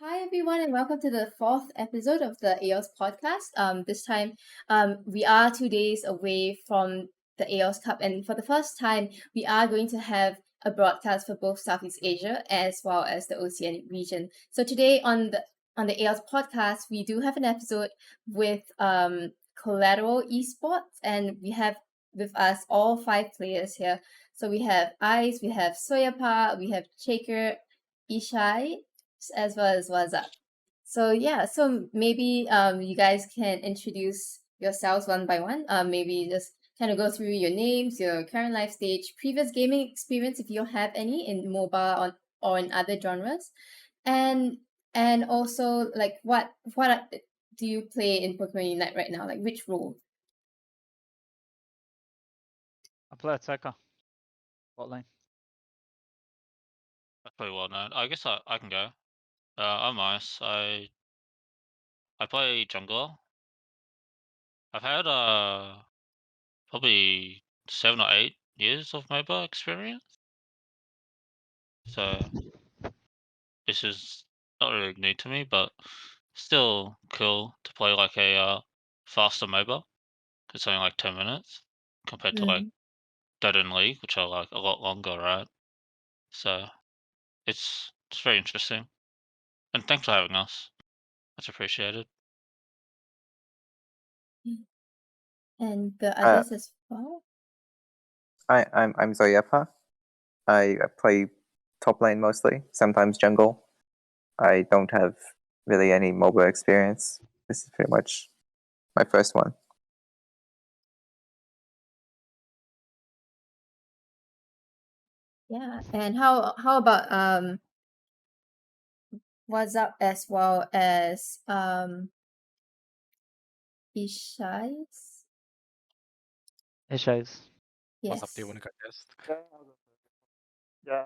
Hi everyone, and welcome to the fourth episode of the Aeos podcast. This time, we are 2 days away from the Aeos Cup, and for the first time, we are going to have a broadcast for both Southeast Asia as well as the Oceanic region. So today on the Aeos podcast, we do have an episode with Collateral Esports, and we have with us all five players here. So we have Ice, we have Soyapa, we have Shaker, Ishai, as well as what's up. So yeah, so maybe you guys can introduce yourselves one by one. Maybe just kind of go through your names, your current life stage, previous gaming experience if you have any in mobile or in other genres, and also like do you play in Pokemon Unite right now? Like which role? I play attacker. Bot lane. That's pretty well known. I guess I can go. I'm Ice. I play jungler. I've had probably 7 or 8 years of MOBA experience. So this is not really new to me, but still cool to play like a faster MOBA. It's only like 10 minutes compared to like Mm. Dota and League, which are like a lot longer, right? So it's very interesting. And thanks for having us. That's appreciated. And the Uh, others as well. I'm Zoyepa. I play top lane mostly, sometimes jungle. I don't have really any mobile experience. This is pretty much my first one. Yeah, and how about what's up as well as Ishai's? Ishais. Yes. What's up? Do you want to go first? Yeah.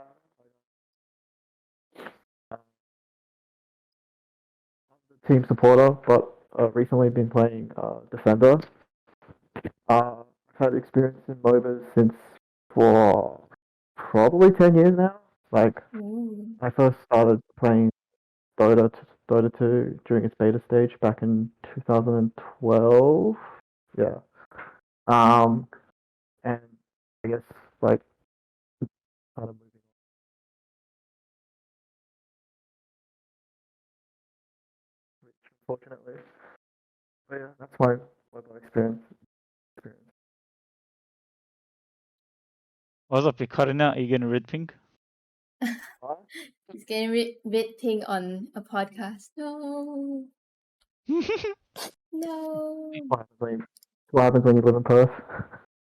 Team supporter, but recently been playing defender. I've had experience in MOBAs since for probably 10 years now. Like Ooh. I first started playing Dota 2 during its beta stage back in 2012. Yeah. And I guess like kind of moving on, which unfortunately. But yeah, that's my mobile experience. What's up? You're cutting out? Are you getting red pink? He's getting red ping on a podcast. No. No. What happens when you live in Perth?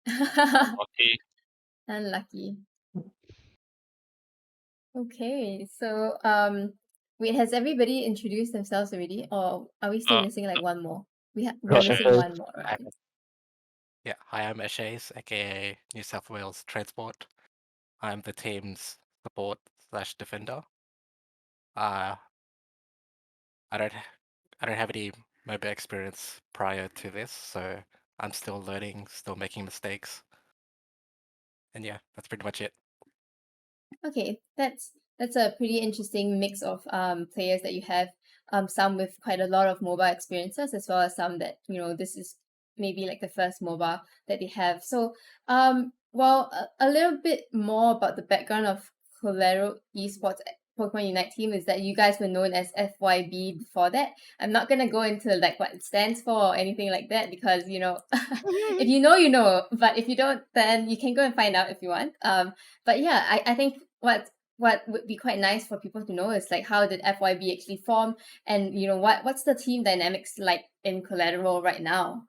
Lucky. Unlucky. Okay, so wait, has everybody introduced themselves already, or are we still missing like one more? We're Got missing Eshays. one more, right? Yeah, hi, I'm Eshays, aka New South Wales Transport. I'm the team's support / defender. I don't have any MOBA experience prior to this, so I'm still learning, still making mistakes. And yeah, that's pretty much it. Okay, that's a pretty interesting mix of players that you have. Some with quite a lot of mobile experiences, as well as some that this is maybe like the first mobile that they have. So well, a little bit more about the background of Collateral Esports Pokemon Unite team is that you guys were known as FYB before that. I'm not gonna go into like what it stands for or anything like that because if you know, you know, but if you don't, then you can go and find out if you want. But yeah, I think what would be quite nice for people to know is like how did FYB actually form, and what's the team dynamics like in Collateral right now?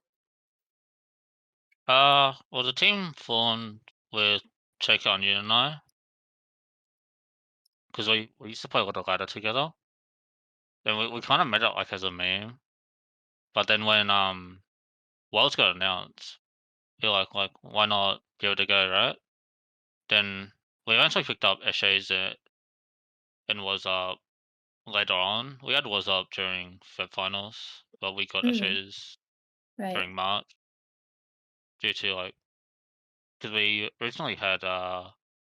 Well, the team formed with Cheika and Yun and I, because we used to play a lot of ladder together. Then we kind of met up like as a meme, but then when Worlds got announced, you're like why not give it a go, right? Then we eventually picked up Eshays and was up later on. We had was up during Feb finals, but we got Eshays Right. during March due to like because we originally had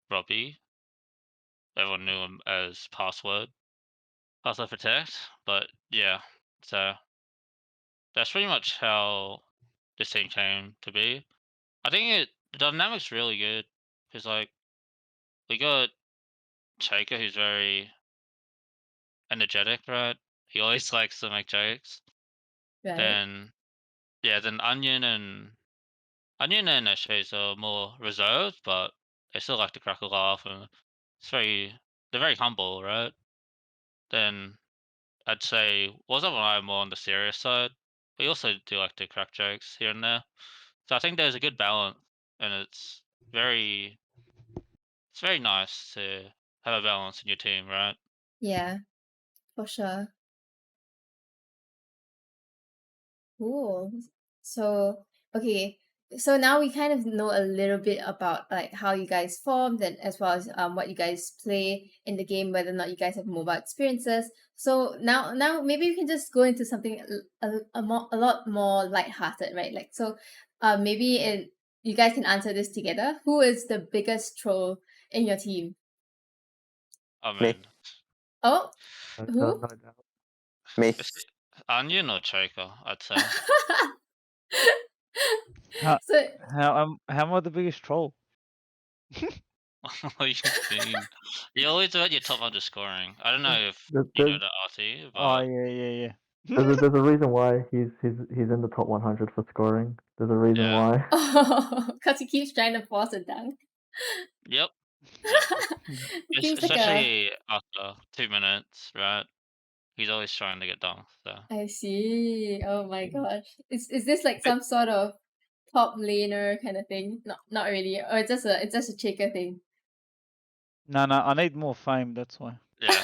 Robbie. Everyone knew him as Password. also protect. But yeah, so that's pretty much how this team came to be. I think the dynamic's really good because like we got Shaker who's very energetic, right? He always likes to make jokes. Right. Then then Onion and Ashes are more reserved, but they still like to crack a laugh, and they're very humble, right? Then I'd say Wasn't and I are more on the serious side. We also do like to crack jokes here and there. So I think there's a good balance, and it's very nice to have a balance in your team, right? Yeah, for sure. Cool. So, okay. So now we kind of know a little bit about like how you guys formed and as well as what you guys play in the game, whether or not you guys have mobile experiences. So now maybe we can just go into something a lot more lighthearted, right? Like so, maybe you guys can answer this together. Who is the biggest troll in your team? I Me. mean, Oh, No who? doubt. Me. is it Onion or Choker, I'd say. How So how am I the biggest troll? What do you mean? You always about your top 100 scoring. I don't know if There's, you know there's, the RT, Oh but yeah. there's a reason why he's in the top 100 for scoring. There's a reason Yeah. why. oh, because he keeps trying to force a dunk. Yep. It seems like a. Especially after 2 minutes, right? He's always trying to get dunked. So I see. Oh my gosh. Is this like some sort of top laner kind of thing? Not really. Or it's just a shaker thing. No, I need more fame. That's why. yeah.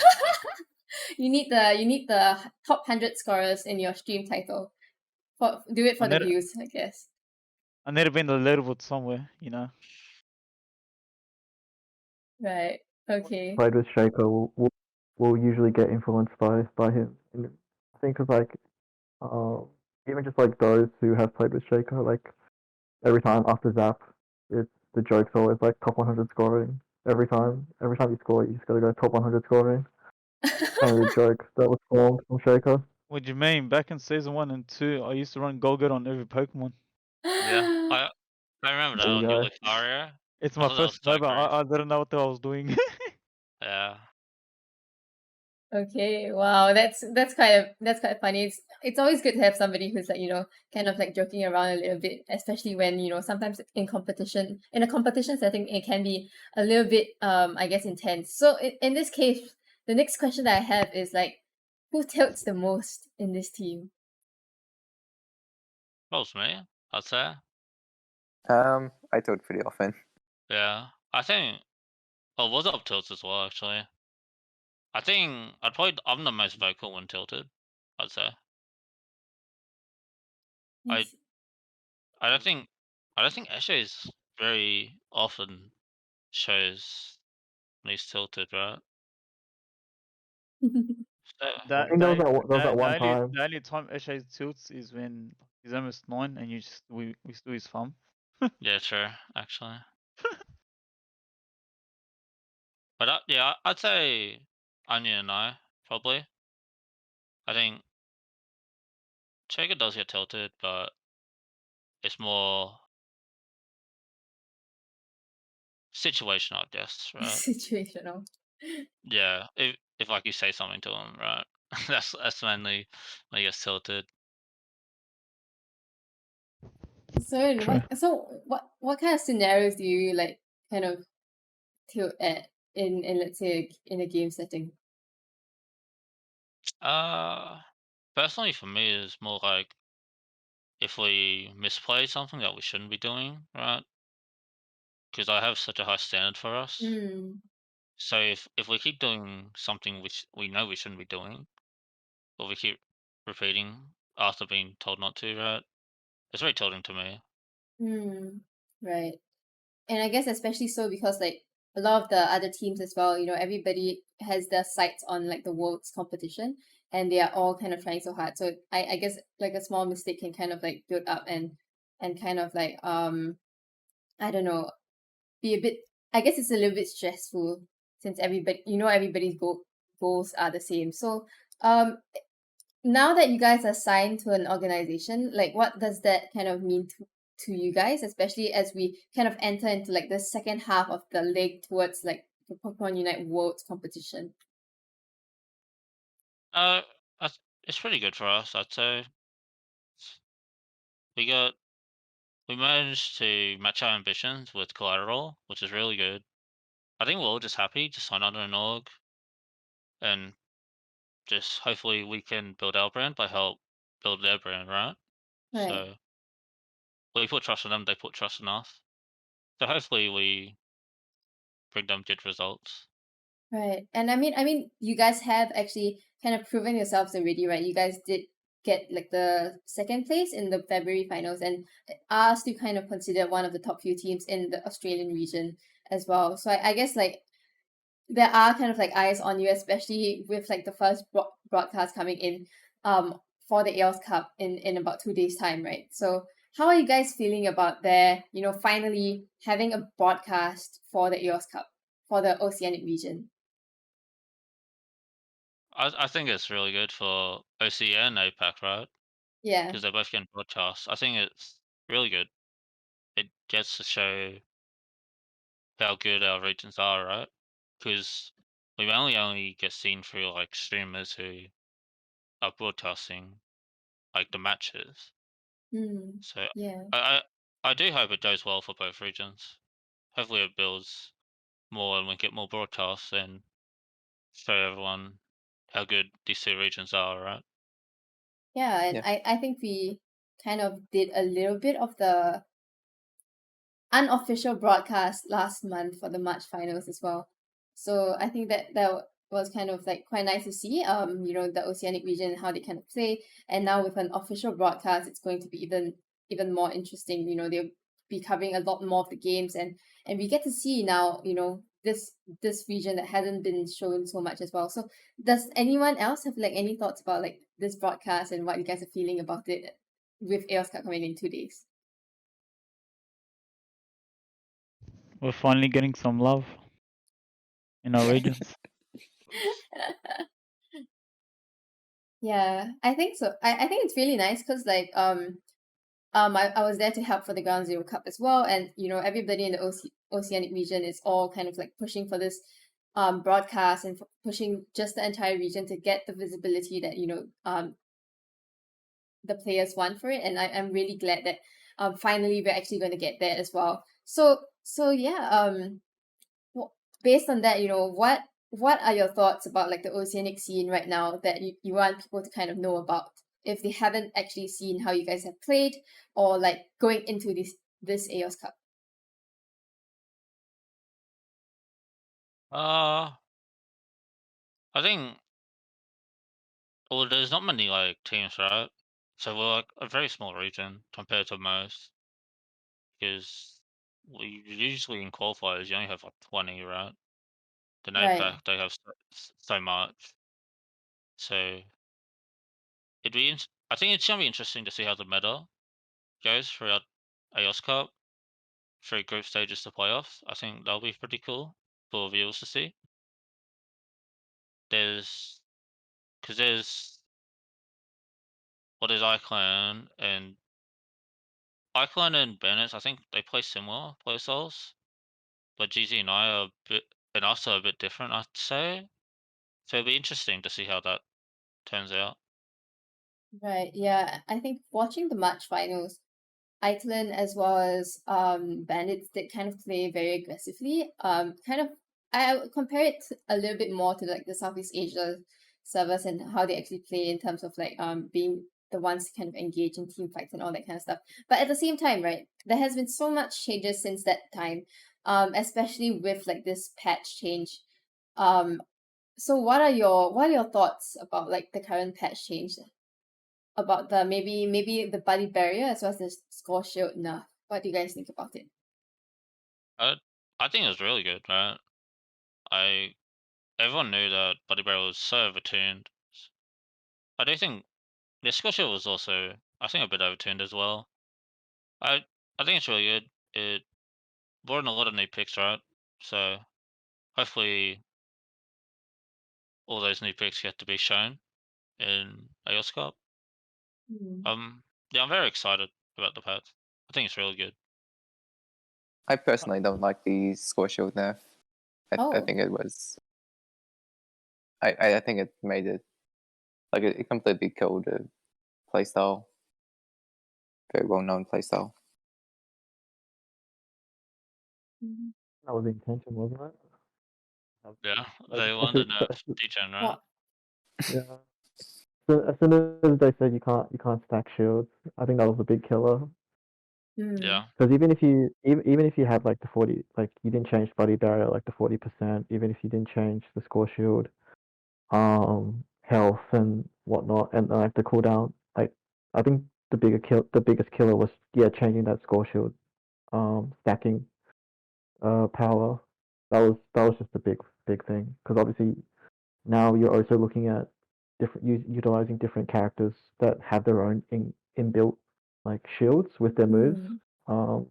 You need the top 100 scorers in your stream title. Do it I for the need views, I guess. I need to be in the leaderboard somewhere. You know. Right. Okay. Played with Shaker will usually get influenced by him. And I think of like even just like those who have played with Shaker, like every time after Zap, it's the joke's always like top 100 scoring. Every time you score, you just gotta go top 100 scoring. Kind of the joke that was formed from Shaker. What do you mean? Back in season 1 and 2, I used to run Golgut on every Pokemon. Yeah. I remember that There you on go. your Lucario. It's I my thought that was first so MOBA. crazy. I didn't know what the hell I was doing. Yeah. Okay, wow, that's quite funny. It's always good to have somebody who's like, kind of like joking around a little bit, especially when, sometimes in a competition setting, it can be a little bit I guess intense. So in this case, the next question that I have is like, who tilts the most in this team? Close me, I'd say. I do it pretty often. Yeah. I think was up tilts as well actually. I think I'm the most vocal when tilted, I'd say. I Yes. I don't think Eshe's very often shows when he's tilted, right? So that, I think there was that one only, time. the only time Eshe tilts is when he's almost 9 and we do his farm. yeah, true, actually. But I'd say Onion and I probably. I think Chega does get tilted, but it's more situational, I guess, right? Situational. Yeah, if like you say something to him, right? that's mainly when he gets tilted. So True. what kind of scenarios do you like kind of tilt at in let's say in a game setting? Personally for me is more like if we misplay something that we shouldn't be doing, right? Because I have such a high standard for us. Mm. So if we keep doing something which we know we shouldn't be doing, or we keep repeating after being told not to, right? It's very tilting to me. Right. And I guess especially so because like a lot of the other teams as well, everybody has their sights on like the world's competition and they are all kind of trying so hard. So I guess like a small mistake can kind of like build up and kind of like I don't know, be a bit I guess it's a little bit stressful since everybody's goals are the same. So now that you guys are signed to an organization, like what does that kind of mean to you guys, especially as we kind of enter into like the second half of the leg towards like the Pokemon Unite Worlds competition? It's pretty good for us, I'd say. We managed to match our ambitions with Collateral, which is really good. I think we're all just happy to sign on an org, and just hopefully we can build our brand by help build their brand, right? Right. So we put trust in them, they put trust in us. So hopefully we bring them good results. Right. And I mean, you guys have actually kind of proven yourselves already, right? You guys did get like the second place in the February finals and are still kind of considered one of the top few teams in the Australian region as well. So I guess like there are kind of like eyes on you, especially with like the first broadcast coming in for the Aeos Cup in about 2 days time, right? So how are you guys feeling about their, finally having a broadcast for the Aeos Cup for the Oceanic region? I think it's really good for OCE and APAC, right? Yeah. Because they're both getting broadcast. I think it's really good. It gets to show how good our regions are, right? Because we only get seen through like streamers who are broadcasting like the matches. Mm, So yeah. I do hope it goes well for both regions. Hopefully it builds more and we get more broadcasts and show everyone how good these two regions are, right? Yeah, and Yeah. I think we kind of did a little bit of the unofficial broadcast last month for the March finals as well. So I think that was kind of like quite nice to see. The Oceanic region, how they kind of play, and now with an official broadcast, it's going to be even more interesting. They'll be covering a lot more of the games, and we get to see now, this region that hasn't been shown so much as well. So does anyone else have like any thoughts about like this broadcast and what you guys are feeling about it with Aeos Cup coming in 2 days? We're finally getting some love in our regions. Yeah, I think so. I think it's really nice because like I was there to help for the Ground Zero Cup as well, and everybody in the Oceanic region is all kind of like pushing for this broadcast and pushing just the entire region to get the visibility that the players want for it, and I'm really glad that finally we're actually going to get there as well. So yeah, based on that, what are your thoughts about like the oceanic scene right now that you want people to kind of know about if they haven't actually seen how you guys have played or like going into this Aeos Cup? I think well, there's not many like teams, right? So we're like a very small region compared to most, because we usually in qualifiers you only have like 20, right? The Right. APAC they have so much, so I think it's gonna be interesting to see how the meta goes throughout AOS Cup through group stages to playoffs. I think that'll be pretty cool for viewers to see. There's because there's what is iClan and Bennett. I think they play similar play styles, but GZ and I are a bit and us are a bit different, I'd say. So it'll be interesting to see how that turns out. Right. Yeah, I think watching the March finals, Iceland as well as Bandits did kind of play very aggressively. Kind of I would compare it a little bit more to like the Southeast Asia servers and how they actually play in terms of like being the ones to kind of engage in team fights and all that kind of stuff. But at the same time, right, there has been so much changes since that time, especially with like this patch change. So what are your thoughts about like the current patch change? About the maybe the buddy barrier as well as the score shield nerf. What do you guys think about it? I I think it was really good, right? I Everyone knew that Buddy Barrel was so overtuned. I do think the Scotia was also I think a bit overtuned as well. I I think it's really good. It brought in a lot of new picks, right? So hopefully all those new picks get to be shown in Aeos Cup. Yeah, I'm very excited about the patch. I think it's really good. I personally don't like the score shield nerf. I Oh. think it was. I think it made it like it completely killed a playstyle, very well known playstyle. That was the intention, wasn't it? Yeah, Like, they wanted to nerf Degen, right? What? Yeah. So as soon as they said you can't stack shields, I think that was a big killer. Yeah. Because even if you had like the 40, like you didn't change body barrier like the 40%, even if you didn't change the score shield, health and whatnot, and like the cooldown, like I think the biggest killer was changing that score shield, stacking, power. That was just a big thing because obviously now you're also looking at utilizing different characters that have their own inbuilt like shields with their moves. So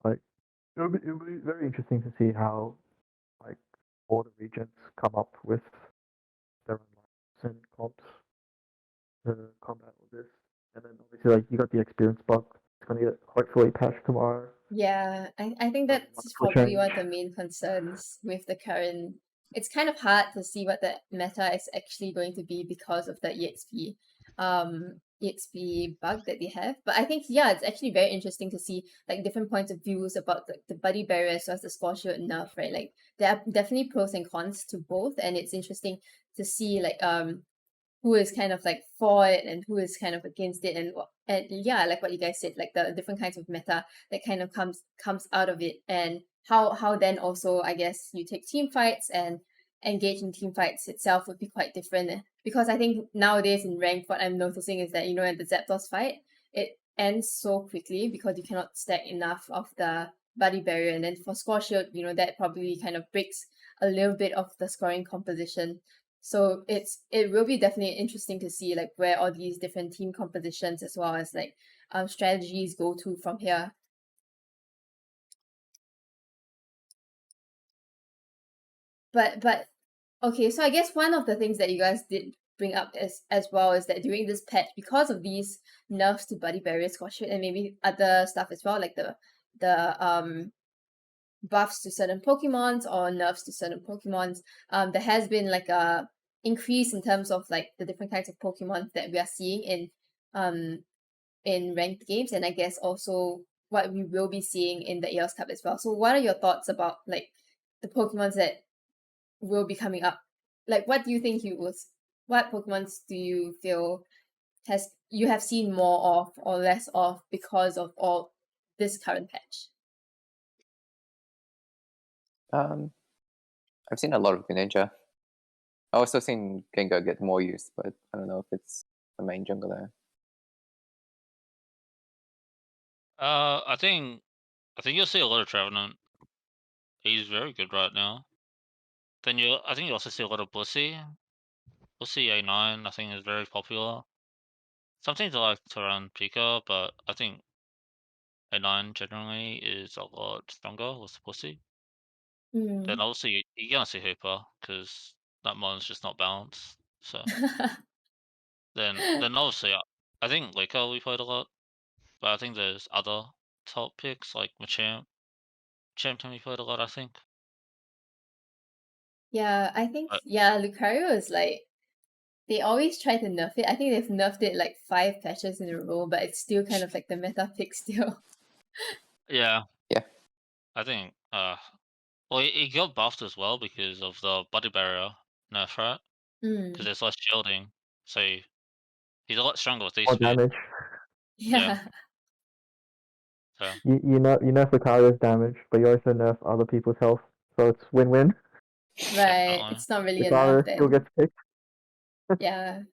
like it'll be very interesting to see how like all the regions come up with their own lines and comps to combat all this. And then obviously like you got the experience bug. It's gonna get hopefully patched tomorrow. Yeah, I think Very that's wonderful probably one of change. the main concerns with the current. It's kind of hard to see what the meta is actually going to be because of the EXP bug that they have. But I think it's actually very interesting to see like different points of views about the buddy barrier as well as the score shield nerf, right? Like there are definitely pros and cons to both, and it's interesting to see like who is kind of like for it and who is kind of against it, and like what you guys said, like the different kinds of meta that kind of comes out of it, and how then also I guess you take team fights and engage in team fights itself would be quite different, because I think nowadays in ranked what I'm noticing is that in the Zapdos fight it ends so quickly because you cannot stack enough of the buddy barrier, and then for score shield that probably kind of breaks a little bit of the scoring composition. So it will be definitely interesting to see like where all these different team compositions as well as like strategies go to from here. But okay, so I guess one of the things that you guys did bring up as well is that during this patch, because of these nerfs to buddy barrier, squash it, and maybe other stuff as well, like the buffs to certain Pokemons or nerfs to certain Pokemons, there has been like a increase in terms of like the different kinds of Pokemon that we are seeing in ranked games, and I guess also what we will be seeing in the Aeos Cup as well. So what are your thoughts about like the Pokemons that will be coming up? Like what do you think what Pokemons do you feel you have seen more of or less of because of all this current patch? I've seen a lot of Greninja. I've also seen Gengar get more use, but I don't know if it's the main jungler. I think you'll see a lot of Trevenant. He's very good right now. Then I think you also see a lot of Bussy. Bussy A9 I think is very popular. Sometimes I like to run Pika, but I think A9 generally is a lot stronger with Bussy. Then obviously you're gonna see Hooper because that mon's just not balanced. So then obviously I think Liko we played a lot, but I think there's other top picks like Machamp. Machamp can be played a lot, I think. Yeah, I think But Lucario is like they always try to nerf it. I think they've nerfed it like 5 patches in a row, but it's still kind of like the meta pick still. yeah, Yeah. I think well he got buffed as well because of the body barrier nerf, right? Because there's less shielding, so he's a lot stronger with these More speed. damage. Yeah. So You nerf Lucario's damage, but you also nerf other people's health, so it's win-win. Right. definitely. It's not really enough Lucario still then. gets picked. Yeah.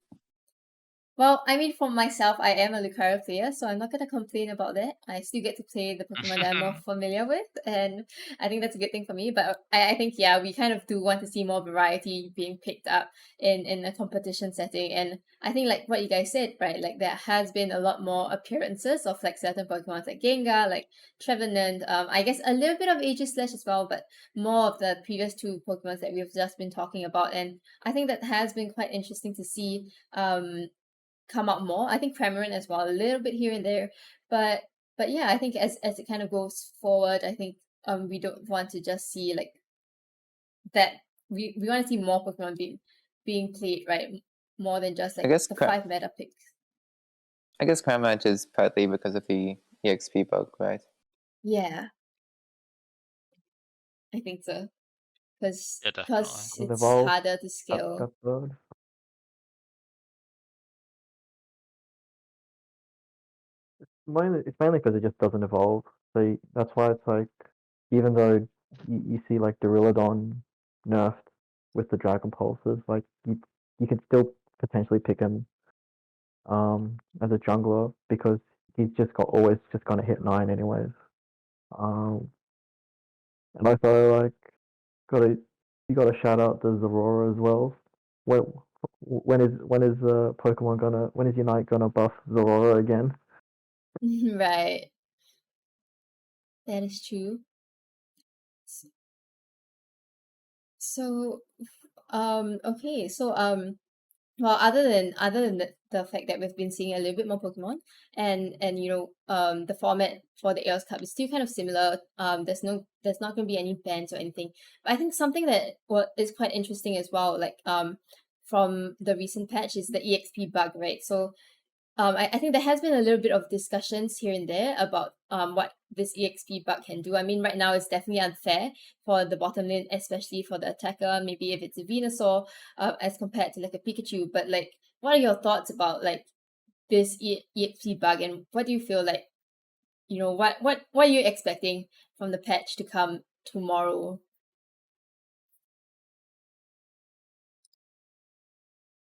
Well, I mean, for myself, I am a Lucario player, so I'm not gonna complain about that. I still get to play the Pokemon that I'm more familiar with, and I think that's a good thing for me. But I think, yeah, we kind of do want to see more variety being picked up in a competition setting. And I think, like what you guys said, right? Like there has been a lot more appearances of like certain Pokemon like Gengar, like Trevenant. I guess a little bit of Aegislash as well, but more of the previous two Pokemon that we've just been talking about. And I think that has been quite interesting to see. Come up more. I think Cramorant as well, a little bit here and there, but yeah, I think as it kind of goes forward, I think we don't want to just see like that. We want to see more Pokemon being played, right? More than just like guess the Cra- 5 meta picks. I guess Cramorant is partly because of the EXP bug, right? Yeah, I think so. Because Yeah, definitely. With it's Evolve, harder to scale. that's good. It's mainly because it just doesn't evolve. So that's why it's like, even though you see like Duraludon nerfed with the Dragon Pulses, like you can still potentially pick him as a jungler because he's just got always just gonna hit 9 anyways. Um, and also like you gotta shout out the Zorora as well. When when is Pokemon gonna when is Unite gonna buff Zorora again? Right. That is true. So, okay, so well, other than the fact that we've been seeing a little bit more Pokemon, and the format for the Aeos Cup is still kind of similar. There's not going to be any bans or anything. But I think something that is quite interesting as well, like from the recent patch is the EXP bug, right? So I think there has been a little bit of discussions here and there about what this EXP bug can do. I mean, right now it's definitely unfair for the bottom lane, especially for the attacker. Maybe if it's a Venusaur, as compared to like a Pikachu. But like, what are your thoughts about like this EXP bug, and what do you feel like? What are you expecting from the patch to come tomorrow?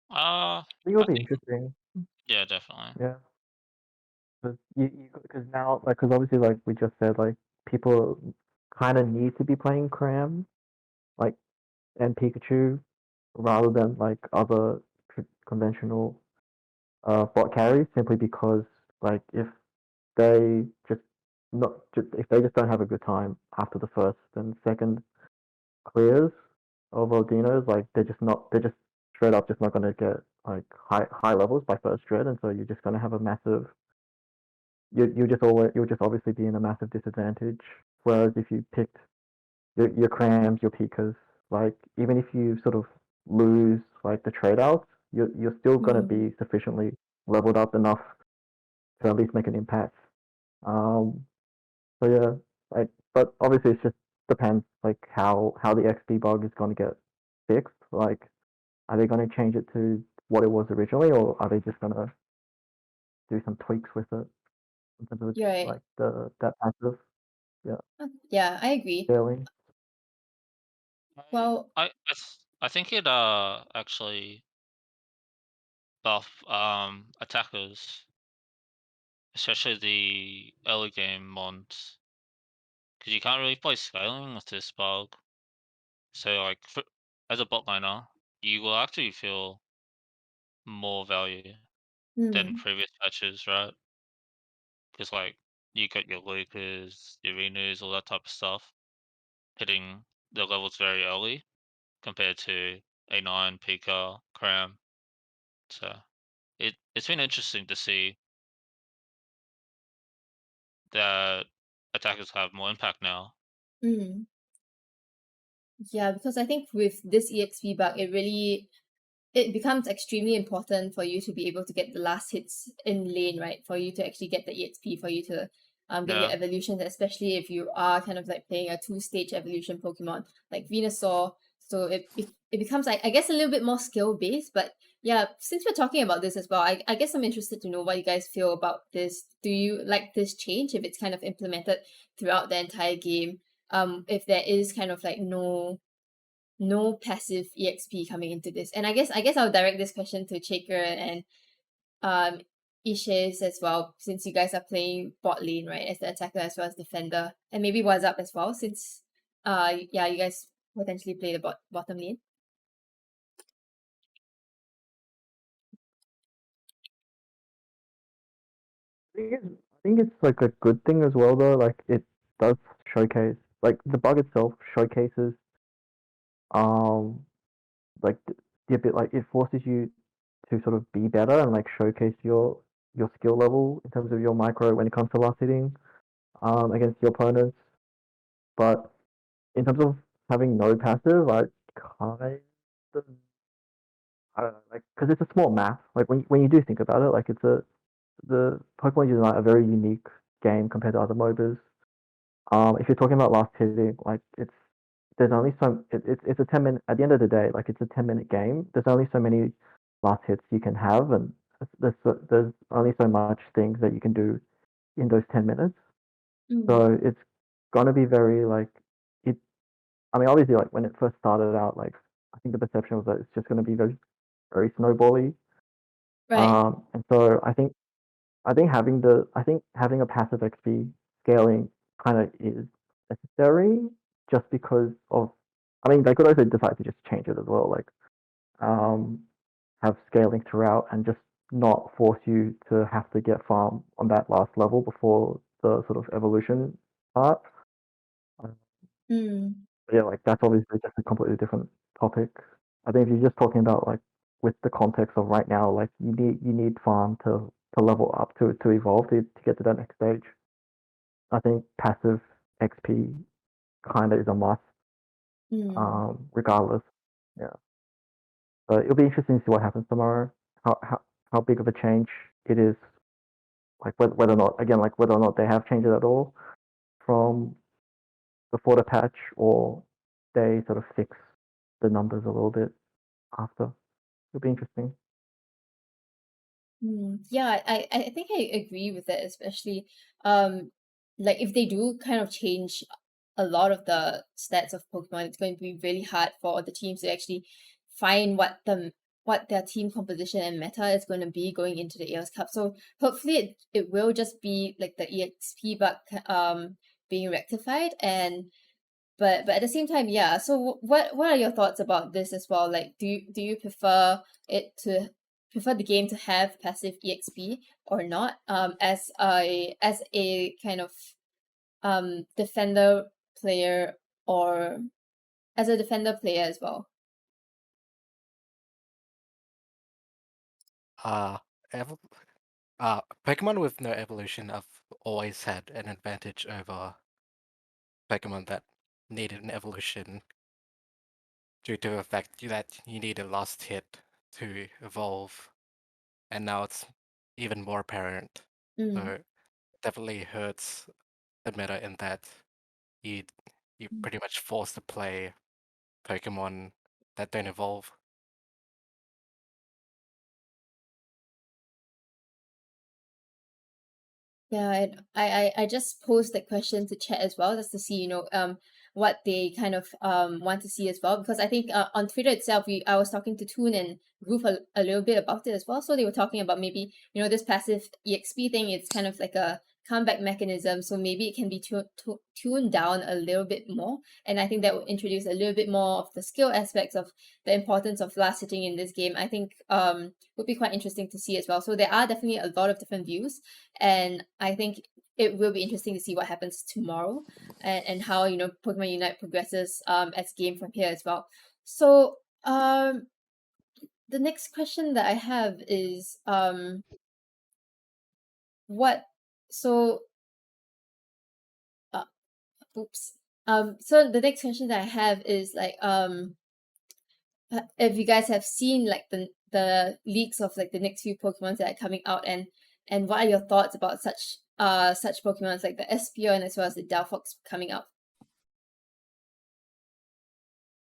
I think it'll I be think interesting. yeah, definitely. Yeah, because now like because obviously like we just said like people kind of need to be playing Cram like and Pikachu rather than like other conventional bot carries simply because like if they just not just if they just don't have a good time after the first and second clears of Aldinos, like they're just straight up just not going to get like high levels by first dread, and so you're just going to have a massive you'll just obviously be in a massive disadvantage. Whereas if you picked your Crams, your Pikas, like even if you sort of lose like the trade outs, you're still going to be sufficiently leveled up enough to at least make an impact. Um, so yeah, like but obviously it just depends like how the XP bug is going to get fixed. Like, are they going to change it to what it was originally, or are they just going to do some tweaks with it in terms of You're right. like that passive? Yeah, Yeah, I agree. scaling. Well, I think it actually buff attackers, especially the early game mons, because you can't really play scaling with this bug. So like as a bot liner, you will actually feel more value than previous patches, right? Because like you got your Lucas, your Venus, all that type of stuff hitting the levels very early compared to A9, Pika, Cram. So it's been interesting to see that attackers have more impact now. mm, yeah, because I think with this EXP bug, it becomes extremely important for you to be able to get the last hits in lane, right? For you to actually get the EXP, for you to get your Yeah. evolutions, especially if you are kind of like playing a 2-stage evolution Pokemon like Venusaur. So it becomes like I guess a little bit more skill based, but yeah, since we're talking about this as well, I guess I'm interested to know what you guys feel about this. Do you like this change if it's kind of implemented throughout the entire game? If there is kind of like no passive EXP coming into this. And I guess I'll direct this question to Shaker and Ishes as well, since you guys are playing bot lane, right, as the attacker as well as defender, and maybe what's up as well, since yeah, you guys potentially play the bottom lane. I think it's like a good thing as well though. Like it does showcase, like the bug itself showcases, um, like the bit like it forces you to sort of be better and like showcase your skill level in terms of your micro when it comes to last hitting, against your opponents. But in terms of having no passive, I kind of, I don't know, like because it's a small map. Like when you do think about it, like the Pokemon Unite a very unique game compared to other MOBAs. If you're talking about last hitting, like there's only it's a 10 minute at the end of the day, like it's a 10-minute game. There's only so many last hits you can have, and there's only so much things that you can do in those 10 minutes. So it's gonna be very like it. I mean, obviously, like when it first started out, like I think the perception was that it's just gonna be very snowbally. Right. And so I think having a passive XP scaling kind of is necessary just because of. I mean, they could also decide to just change it as well, like um, have scaling throughout and just not force you to have to get farm on that last level before the sort of evolution part. Mm. But yeah, like that's obviously just a completely different topic. I think if you're just talking about like with the context of right now, like you need farm to level up to evolve to get to that next stage. I think passive XP kind of is a must, regardless. Yeah, but it'll be interesting to see what happens tomorrow. How big of a change it is, like whether or not again like whether or not they have changed it at all from before the patch, or they sort of fix the numbers a little bit after. It'll be interesting. Yeah, I think I agree with that, especially like if they do kind of change a lot of the stats of Pokemon, it's going to be really hard for the teams to actually find what their team composition and meta is going to be going into the Aeos Cup. So hopefully it will just be like the EXP bug being rectified, and but at the same time, yeah. So what are your thoughts about this as well? Like, do you prefer the game to have passive EXP or not? As a kind of defender player, or as a defender player as well. Uh, ev- Pokemon with no evolution have always had an advantage over Pokemon that needed an evolution due to the fact that you need a last hit to evolve, and now it's even more apparent. Mm. So it definitely hurts the meta in that you pretty much forced to play Pokemon that don't evolve. Yeah, I just posed that question to chat as well, just to see, what they kind of want to see as well. Because I think on Twitter itself, I was talking to Toon and Roof a little bit about it as well. So they were talking about maybe, this passive EXP thing, it's kind of like a comeback mechanism. So maybe it can be tuned down a little bit more. And I think that will introduce a little bit more of the skill aspects of the importance of last hitting in this game. I think would be quite interesting to see as well. So there are definitely a lot of different views, and I think it will be interesting to see what happens tomorrow, and how Pokemon Unite progresses as a game from here as well. So the next question that I have is what so uh, oops so the next question that I have is like if you guys have seen like the leaks of like the next few Pokemons that are coming out, and what are your thoughts about such Pokemons like the Espeon as well as the Delphox coming out?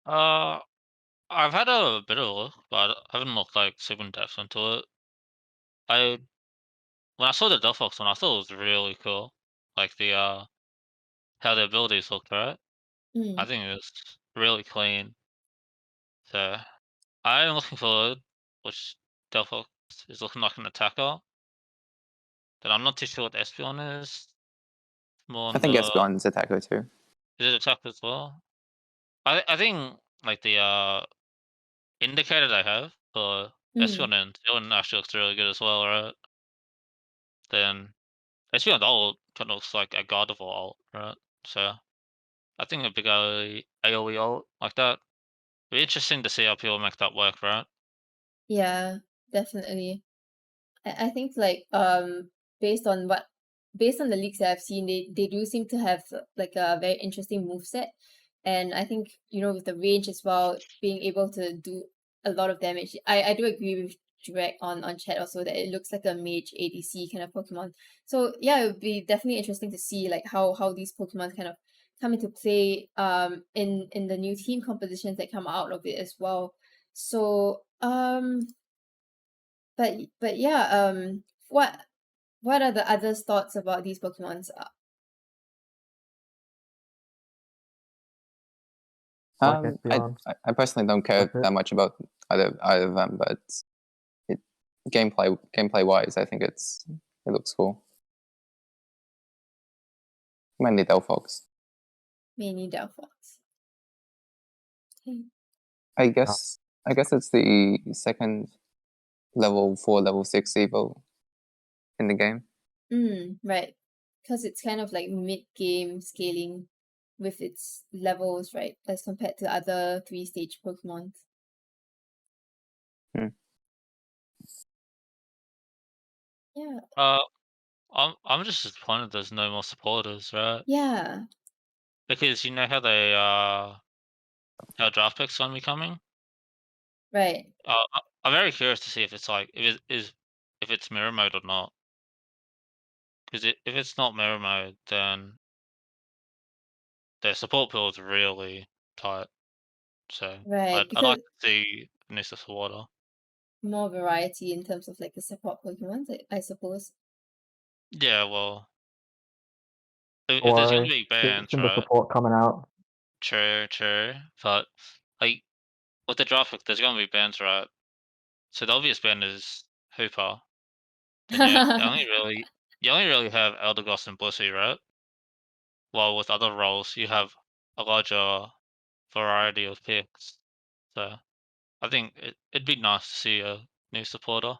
I've had a bit of a look, but I haven't looked like super in depth into it. When I saw the Delphox one, I thought it was really cool. Like the how the abilities looked, right? I Mm. think it was really clean. So I'm looking forward which Delphox is looking like an attacker. Then I'm not too sure what Espeon is. More on I think the Espeon's attacker too. is it attacker as well? I think like the indicator they have for Espeon and Dylan actually looks really good as well, right? Then Espeon ult kind of looks like a Gardevoir ult, right? So I think a big AoE ult like that. It'd be interesting to see how people make that work, right? Yeah, definitely. I think like based on the leaks that I've seen, they do seem to have like a very interesting moveset. And I think, with the range as well, being able to do a lot of damage. I do agree with Drake on chat also that it looks like a mage ADC kind of Pokemon. So yeah, it would be definitely interesting to see like how these Pokemon kind of come into play in the new team compositions that come out of it as well. So but yeah, what are the other thoughts about these Pokemons? Like I Espeon. I personally don't care That's it. that much about either of them, but it gameplay wise, I think it looks cool. Mainly Delphox. Mainly Delphox. Okay. I guess it's the second level 4, level 6 Evo in the game. Right. Because it's kind of like mid-game scaling with its levels, right? As compared to other 3-stage Pokemon. Hmm. Yeah. I'm just disappointed there's no more supporters, right? Yeah. Because you know how they how draft picks gonna be coming. Right. I'm very curious to see if it's like if it's mirror mode or not. Because if it's not mirror mode, then the support pool is really tight. So Right. I'd like Because to see Nissa Water. more variety in terms of like the support Pokemon, I suppose. Yeah, well, if Don't there's gonna worry. be bans, Simba right? support coming out. True. But like with the draft pick, there's gonna be bans, right? So the obvious ban is Hooper. Then you only really have Eldegoss and Blissey, right? While with other roles, you have a larger variety of picks. So I think it'd be nice to see a new supporter.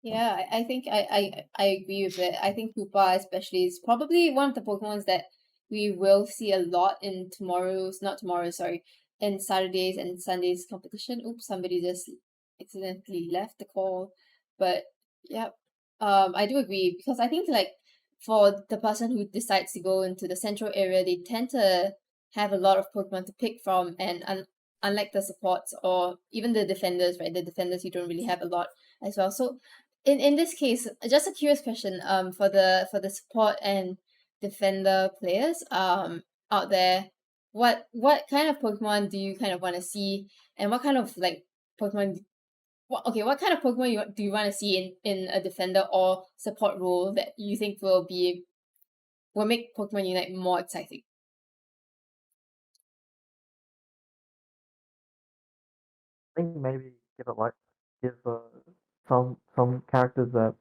Yeah, I think I agree with it. I think Koopa especially is probably one of the Pokemons that we will see a lot in in Saturdays and Sundays competition. Oops, somebody just accidentally left the call. But yeah, I do agree because I think like for the person who decides to go into the central area, they tend to have a lot of Pokemon to pick from, and unlike the supports or even the defenders, right? The defenders you don't really have a lot as well. So in this case, just a curious question for the support and defender players out there, what kind of Pokemon do you kind of want to see, and what kind of like Pokemon what kind of Pokemon do you want to see in a defender or support role that you think will make Pokemon Unite more exciting? I think maybe give some characters that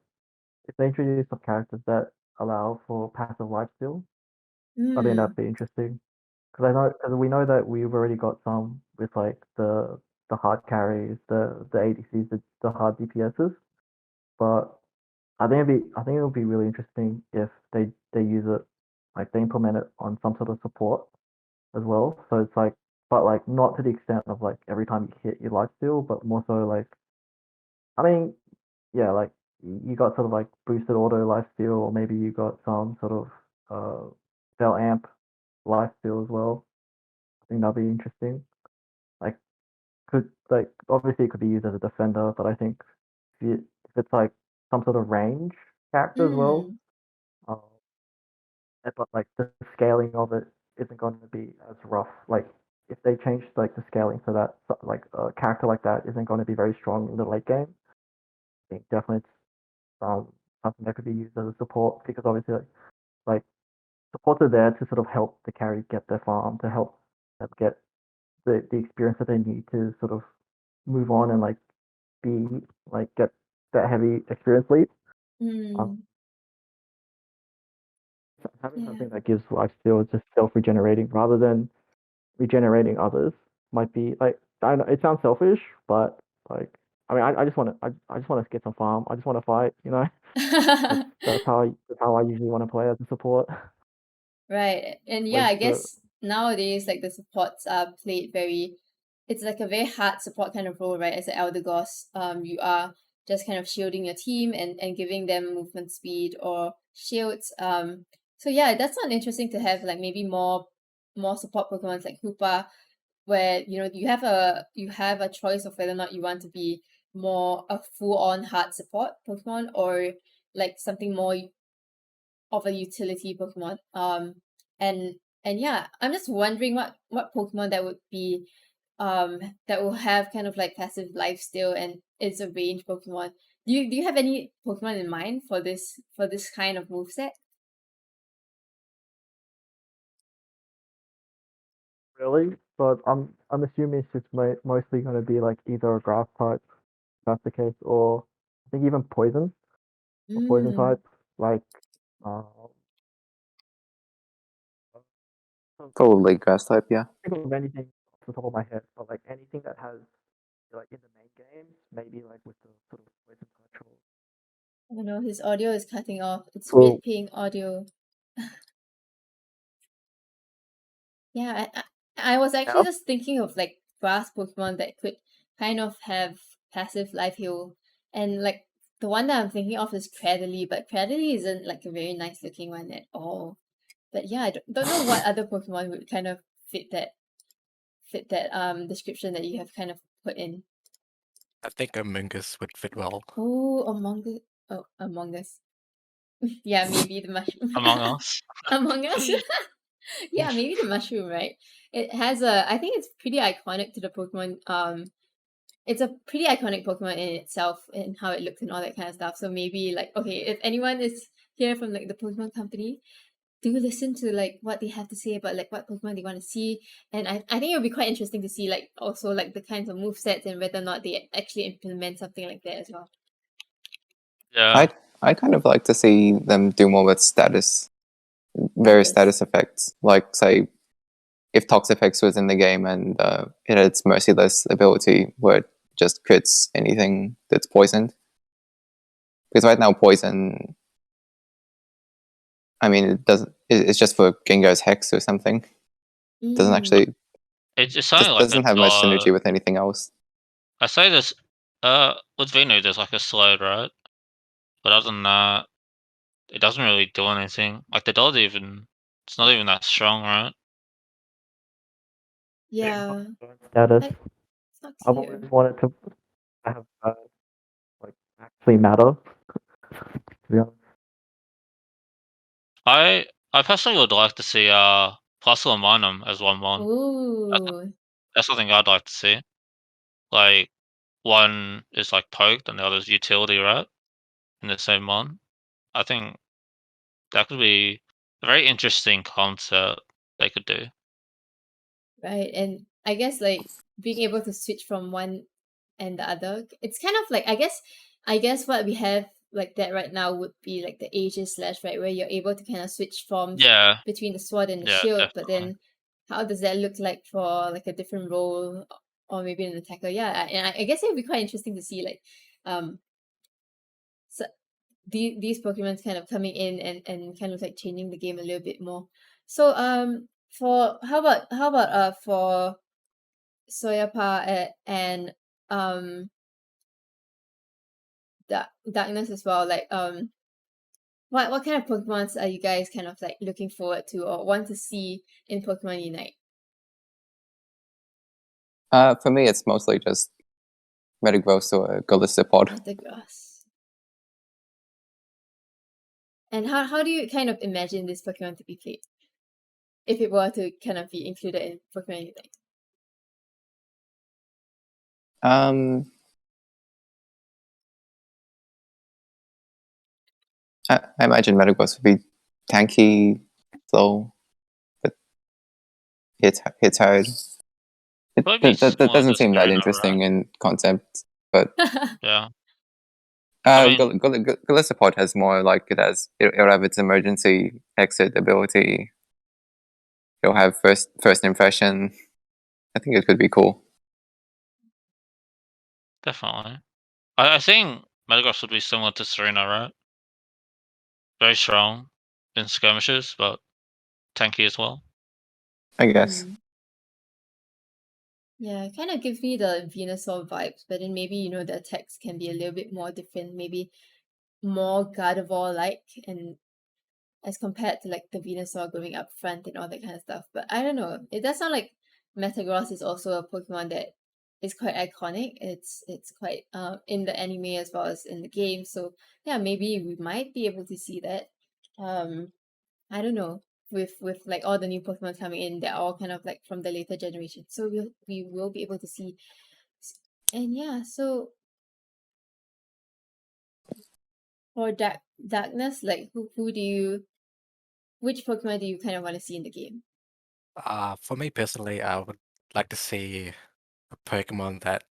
if they introduce some characters that allow for passive lifesteal, I think that'd be interesting. Because we know that we've already got some with like the hard carries, the ADCs, the hard DPSs. But I think it would be really interesting if they use it, like they implement it on some sort of support as well. So it's like, but like not to the extent of like every time you hit your lifesteal, but more so like, I mean, yeah, like you got sort of like boosted auto lifesteal, or maybe you got some sort of Cell Amp lifesteal as well. I think that'd be interesting. Like could like obviously it could be used as a defender, but I think if it's like some sort of range character as well, uh, but like the scaling of it isn't going to be as rough. Like if they change like the scaling so that like a character like that isn't going to be very strong in the late game, I think definitely it's something that could be used as a support because obviously like supports are there to sort of help the carry get their farm to help them get the experience that they need to sort of move on and like be like get that heavy experience lead. Mm, Having yeah. something that gives life steal is just self-regenerating rather than regenerating others might be like I know it sounds selfish, but like I mean I just want to I just want to get some farm. I just want to fight. You know, that's how I usually want to play as a support. Right. And yeah, Like I guess nowadays like the supports are played very it's like a very hard support kind of role, right? As an elder goss, you are just kind of shielding your team and giving them movement speed or shields. So yeah, that's not interesting to have like maybe more support Pokemon like Hoopa, where you know you have a choice of whether or not you want to be more a full on hard support Pokemon or like something more of a utility Pokemon. And and yeah, I'm just wondering what Pokemon that would be that will have kind of like passive lifesteal and it's a range Pokemon. Do you have any Pokemon in mind for this kind of moveset? really, but I'm assuming it's just mostly going to be like either a grass type, if that's the case, or I think even poison or poison Mm, type. Like, uh, I Probably grass type, yeah. can't think of anything off the top of my head, but like anything that has like in the main games, maybe like with the sort of poison control. I don't know, his audio is cutting off. It's Well, red ping audio. Yeah, I was actually yeah, just thinking of like grass Pokemon that could kind of have passive life heal. And like the one that I'm thinking of is Cradily, but Cradily isn't like a very nice looking one at all. But yeah, I don't know what other Pokemon would kind of fit that description that you have kind of put in. I think Amoonguss would fit well. Oh, Among Us. Yeah, maybe the mushroom. Among Us. Among Us. Yeah, maybe the mushroom, right? It has I think it's pretty iconic to the Pokemon. It's a pretty iconic Pokemon in itself and how it looks and all that kind of stuff. So maybe like, okay, if anyone is here from like the Pokemon company, do listen to like what they have to say about like what Pokemon they want to see. And I think it would be quite interesting to see like also like the kinds of movesets and whether or not they actually implement something like that as well. Yeah. I kind of like to see them do more with status, various status effects. Like, say, if Toxifex was in the game and it had its Merciless ability where it just crits anything that's poisoned. Because right now, poison, I mean, it doesn't. It's just for Gengar's Hex or something. It doesn't Mm, actually. It's only Just like doesn't have much synergy with anything else. I say this with Venu there's like a slide, right? But other than that, it doesn't really do anything. Like the dot even it's not even that strong, right? yeah, status. it's not I've clear. always wanted to have like actually matter. To be honest, I personally would like to see Plus as 1-1. Ooh, That's something I'd like to see. Like one is like poked and the other is utility, right? In the same one. I think that could be a very interesting concept they could do. right. And I guess like being able to switch from one and the other, it's kind of like I guess what we have like that right now would be like the Aegis slash, right, where you're able to kind of switch forms Yeah, between the sword and the yeah, shield, but definitely. then how does that look like for like a different role or maybe an attacker? Yeah, and I guess it would be quite interesting to see like um so these Pokemons kind of coming in and kind of like changing the game a little bit more. So for how about for Soyapa and um darkness as well, like what kind of Pokemons are you guys kind of like looking forward to or want to see in Pokemon Unite? For me, it's mostly just Metagross or Golisopod. Metagross. And how do you kind of imagine this Pokemon to be played if it were to kind of be included in Pokemon Unite? I imagine Metagross would be tanky, slow, but hits hard. Probably that similar to doesn't seem that Serena, interesting right? in concept, but Yeah. I mean- Gallipod has more like it'll have its emergency exit ability. It'll have first impression. I think it could be cool. Definitely. I think Metagross would be similar to Serena, right? Very strong in skirmishes, but tanky as well. I guess. Mm. Yeah, it kind of gives me the Venusaur vibes, but then maybe, you know, the attacks can be a little bit more different, maybe more Gardevoir-like, and as compared to like the Venusaur going up front and all that kind of stuff. But I don't know. It does sound like Metagross is also a Pokemon that is quite iconic. It's quite in the anime as well as in the game. So yeah, maybe we might be able to see that. I don't know. With like all the new Pokemon coming in, they're all kind of like from the later generation. So we will be able to see. And yeah, so for darkness, like who do you, which Pokemon do you kind of want to see in the game? For me personally, I would like to see a Pokemon that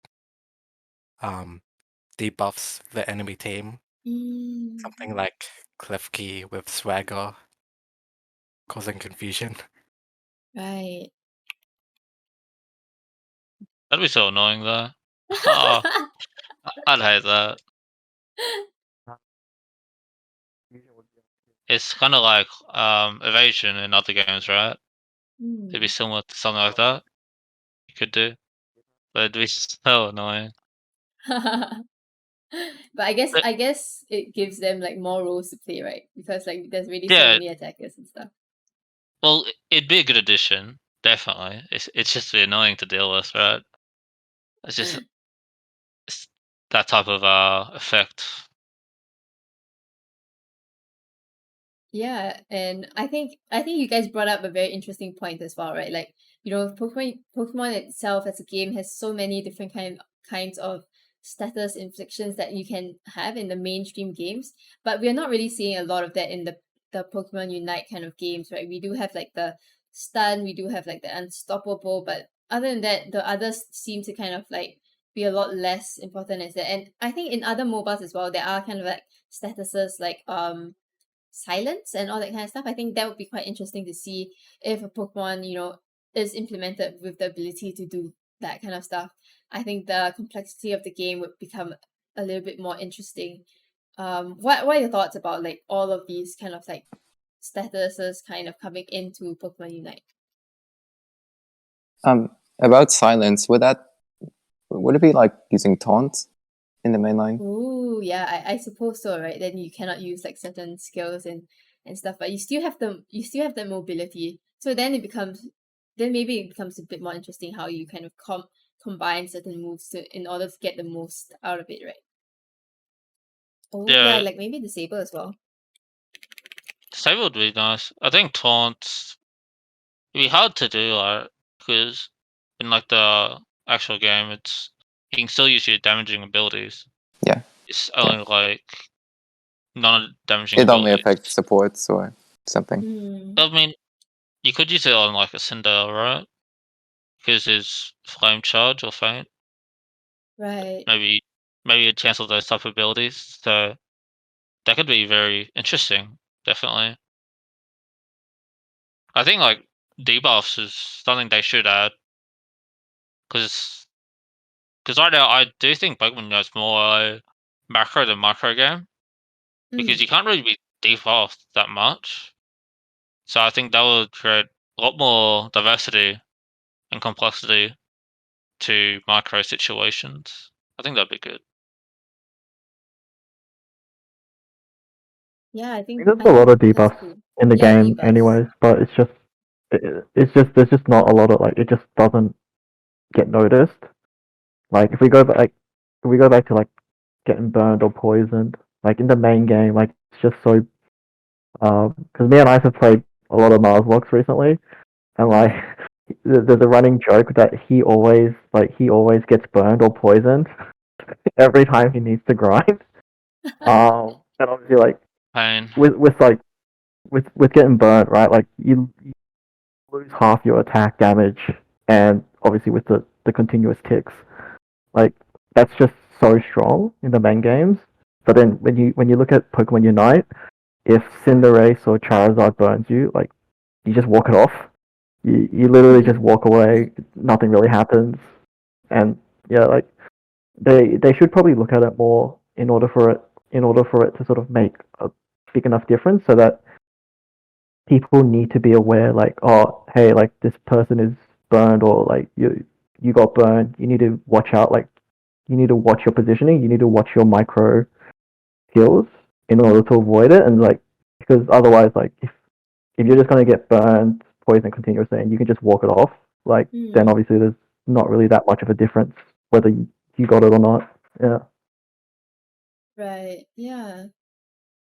debuffs the enemy team. Something like Klefki with Swagger, causing confusion. Right. That'd be so annoying though. Oh, I'd hate that. It's kind of like evasion in other games, right? It'd be similar to something like that. You could do, but it'd be so annoying. But I But- guess it gives them like more roles to play, right? Because like there's really so Yeah. many attackers and stuff. Well, it'd be a good addition, definitely. It's just annoying to deal with, right? It's just it's that type of effect. Yeah, and I think you guys brought up a very interesting point as well, right? Like, you know, Pokemon itself as a game has so many different kinds of status inflictions that you can have in the mainstream games, but we're not really seeing a lot of that in the Pokemon Unite kind of games, right? We do have like the stun, we do have like the unstoppable, but other than that, the others seem to kind of like be a lot less important as that. And I think in other MOBAs as well, there are kind of like statuses like silence and all that kind of stuff. I think that would be quite interesting to see if a Pokemon, you know, is implemented with the ability to do that kind of stuff. I think the complexity of the game would become a little bit more interesting. What are your thoughts about like all of these kind of like statuses kind of coming into Pokemon Unite? About silence, would it be like using taunt in the main line? Ooh, yeah, I suppose so, right? Then you cannot use like certain skills and stuff, but you still have the mobility. So then maybe it becomes a bit more interesting how you kind of combine certain moves in order to get the most out of it, right? Oh yeah, Yeah, like maybe disable as well. Sable would be nice. I think taunts it'd be hard to do, like, because in like the actual game, it's you can still use your damaging abilities. Yeah. It's only like non-damaging It only abilities. affects supports or something. I mean, you could use it on like a Cinder, right? Because it's flame charge or faint. Right. Maybe you cancel those type of abilities. So that could be very interesting. Definitely. I think like debuffs is something they should add because right now I do think Pokemon is more a macro than micro game because you can't really be debuffed that much. So I think that would create a lot more diversity and complexity to micro situations. I think that'd be good. Yeah, I think There's a lot of that's debuffs cool. in the Yeah, game, debuffs. anyways, but there's just not a lot of like it just doesn't get noticed. Like if we go back to like getting burned or poisoned, like in the main game, like it's just so because me and I have played a lot of Nuzlocke recently, and like there's a running joke that he always gets burned or poisoned every time he needs to grind. And obviously like Pain. with getting burnt, right? Like you lose half your attack damage, and obviously with the continuous ticks. Like that's just so strong in the main games. But then when you look at Pokemon Unite, if Cinderace or Charizard burns you, like you just walk it off. You literally just walk away. Nothing really happens. And yeah, like they should probably look at it more in order for it to sort of make a big enough difference so that people need to be aware, like, oh, hey, like this person is burned, or like you got burned. You need to watch out. Like, you need to watch your positioning. You need to watch your micro skills in order to avoid it. And like, because otherwise, like, if you're just gonna get burned, poison continuously, and you can just walk it off, like, then obviously there's not really that much of a difference whether you got it or not. Yeah. Right. Yeah.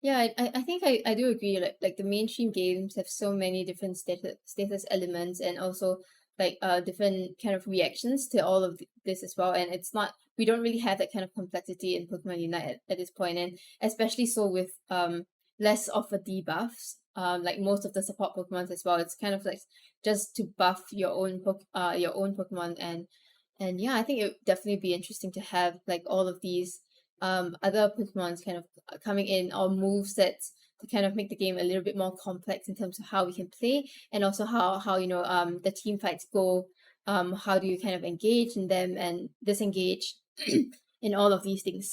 Yeah, I think I do agree. Like the mainstream games have so many different status elements, and also like different kind of reactions to all of this as well. And it's not, we don't really have that kind of complexity in Pokemon Unite at this point, and especially so with less of a debuffs. Like most of the support Pokemons as well. It's kind of like just to buff your own Pokemon, and yeah, I think it would definitely be interesting to have like all of these other Pokemons kind of coming in, or move sets to kind of make the game a little bit more complex in terms of how we can play, and also how you know the team fights go. How do you kind of engage in them and disengage in all of these things?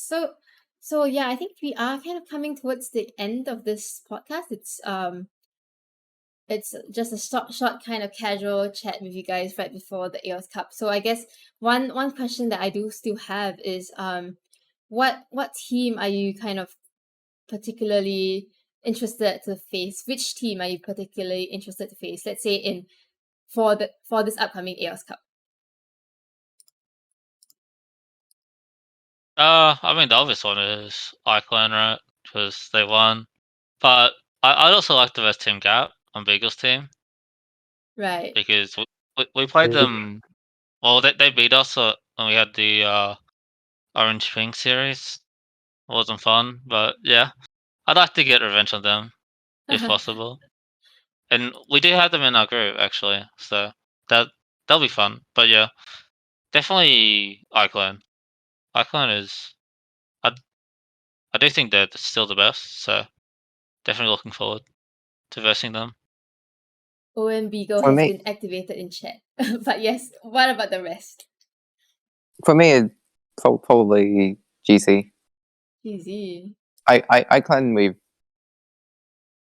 So yeah, I think we are kind of coming towards the end of this podcast. It's just a short kind of casual chat with you guys right before the Aeos Cup. So I guess one question that I do still have is what team are you kind of particularly interested to face? Which team are you particularly interested to face? Let's say for this upcoming Aeos Cup. I mean the obvious one is Iceland, right? Because they won. But I also like the West Team Gap on Beagle's team Right. because we played them. Well, they beat us when we had the Orange Pink series. It wasn't fun, but yeah, I'd like to get revenge on them if possible. And we do have them in our group actually, so that'll be fun. But yeah, definitely Iceland. Iceland is I do think they're still the best, so definitely looking forward to versing them. Owen Beagle For has me- been activated in chat. But yes, what about the rest? For me, it's probably GC. Easy. Iceland,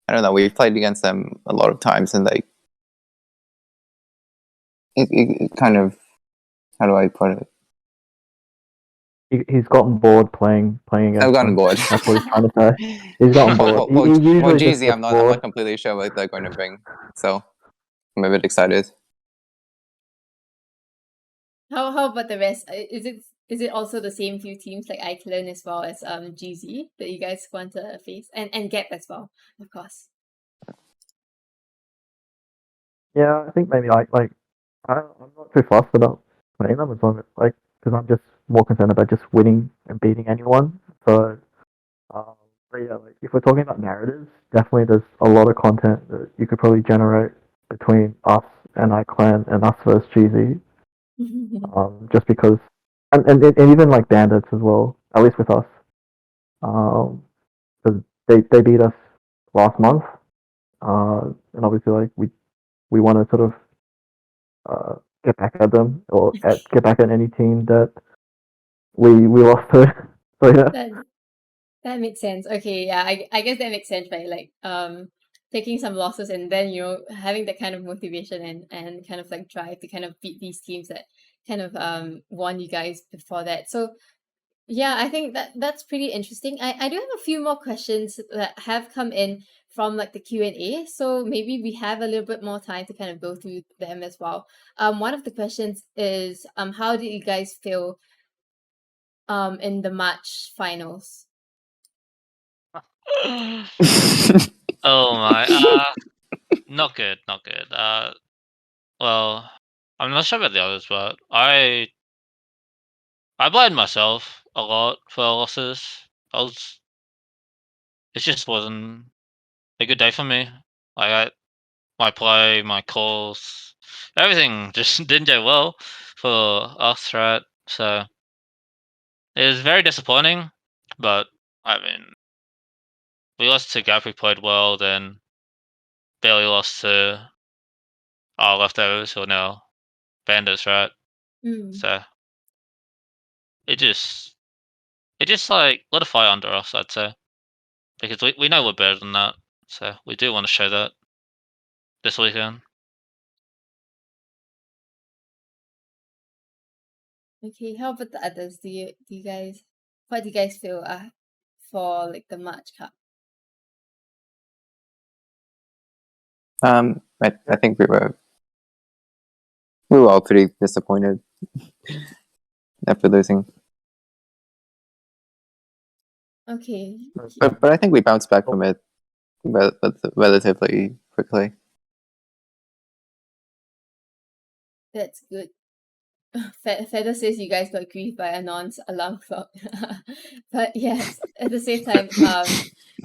I don't know, we've played against them a lot of times, and it kind of, how do I put it? He's gotten bored playing against I've gotten them. bored. That's what he's trying to say. He's gotten bored. Well, he usually just GC, gets I'm not bored. completely sure what they're going to bring, so I'm a bit excited. How about the rest? Is it also the same few teams like Iceland as well as GZ that you guys want to face, and Gap as well, of course. Yeah, I think maybe I'm not too fussed about playing them as long as because I'm just more concerned about just winning and beating anyone. So, um, but yeah, like if we're talking about narratives, definitely there's a lot of content that you could probably generate between us and iClan and us versus Cheesy. Just because, and even like Bandits as well, at least with us, because they beat us last month, and obviously like we want to sort of get back at them or get back at any team that we lost to. So yeah. That makes sense. Okay, yeah, I guess that makes sense, right? Like taking some losses and then having that kind of motivation and kind of like drive to kind of beat these teams that kind of won you guys before that. So yeah, I think that's pretty interesting. I do have a few more questions that have come in from like the Q&A, so maybe we have a little bit more time to kind of go through them as well. One of the questions is how did you guys feel in the March finals? Oh my, not good, not good. Well, I'm not sure about the others, but I blamed myself a lot for the losses. It just wasn't a good day for me. Like my play, my calls, everything just didn't go well for us, right? So it was very disappointing, but I mean, we lost to Gap, who played well, then barely lost to our leftovers, who are now Bandits, right? Mm. So it just like lit a fire under us, I'd say, because we know we're better than that. So we do want to show that this weekend. Okay, how about the others? Do you guys, what do you guys feel for like the March Cup? I think we were all pretty disappointed after losing, Okay, but I think we bounced back from it relatively quickly. that's good. Feather says you guys got griefed by Anon's alarm clock. But yes, at the same time,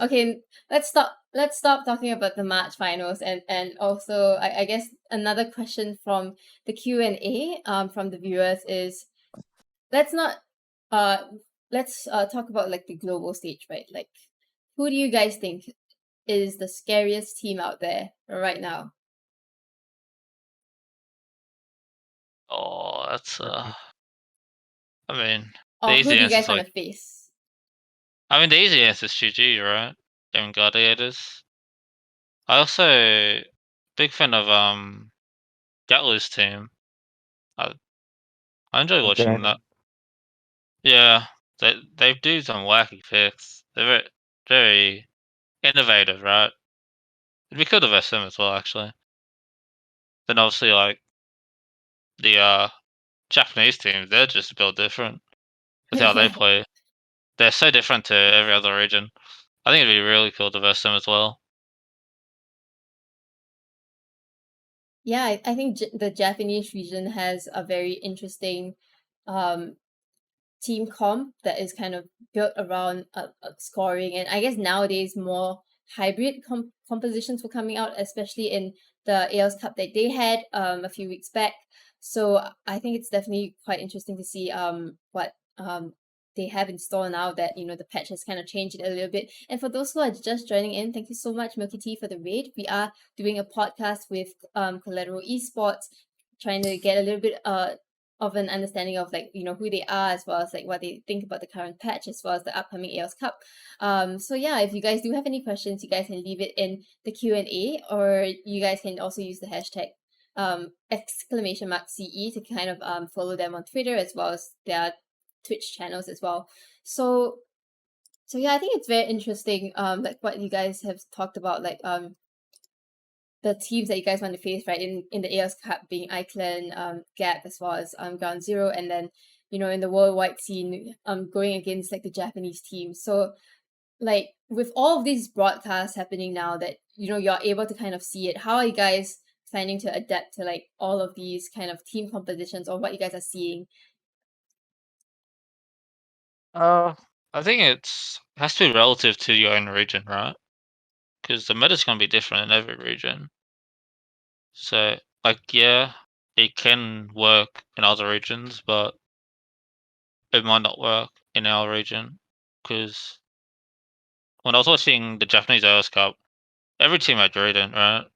okay, let's stop talking about the March finals, and also I guess another question from the Q&A from the viewers is, let's not uh let's talk about like the global stage, right? Like, who do you guys think is the scariest team out there right now? Oh, that's I mean, the Or who easy do you answer guys is want like, to face? I mean, the easy answer is GG, right? Demon Gladiators. I also big fan of Gatlu's team. I I enjoy watching that. Yeah, they do some wacky picks. They're very innovative, right? It'd be cool to verse them as well, actually. Then obviously like the Japanese teams, they're just built different with how they play. They're so different to every other region. I think it'd be really cool to verse them as well. Yeah, I think the Japanese region has a very interesting um team comp that is kind of built around scoring, and I guess nowadays more hybrid compositions were coming out, especially in the Aeos Cup that they had a few weeks back. So I think it's definitely quite interesting to see what they have in store now that the patch has kind of changed it a little bit. And for those who are just joining in, thank you so much, Milky Tea, for the raid. We are doing a podcast with Collateral Esports, trying to get a little bit of an understanding of like who they are, as well as like what they think about the current patch, as well as the upcoming Aeos Cup. So yeah, if you guys do have any questions, you guys can leave it in the Q&A, or you guys can also use the hashtag !CE to kind of follow them on Twitter, as well as their Twitch channels as well. So yeah, I think it's very interesting like what you guys have talked about, like the teams that you guys want to face, right, in the Aeos Cup, being Iceland, Gap, as well as Ground Zero, and then in the worldwide scene, going against like the Japanese team. So like with all of these broadcasts happening now that you're able to kind of see it, how are you guys planning to adapt to like all of these kind of team compositions, or what you guys are seeing? I think it has to be relative to your own region, right? Because the meta's gonna be different in every region. So like yeah, it can work in other regions, but it might not work in our region. Because when I was watching the Japanese Aeos Cup, every team had Drayden, right?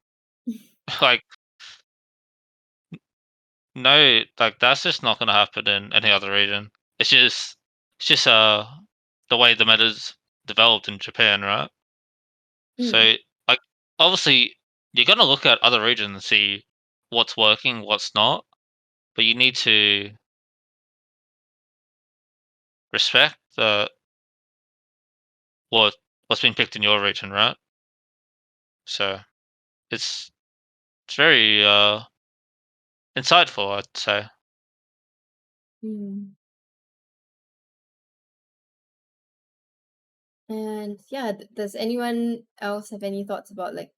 Like no, like that's just not gonna happen in any other region. It's just the way the meta's developed in Japan, right? Mm, So like obviously you're gonna look at other regions and see what's working, what's not, but you need to respect what what's been picked in your region, right? So it's very insightful, I'd say. mm. And yeah, does anyone else have any thoughts about like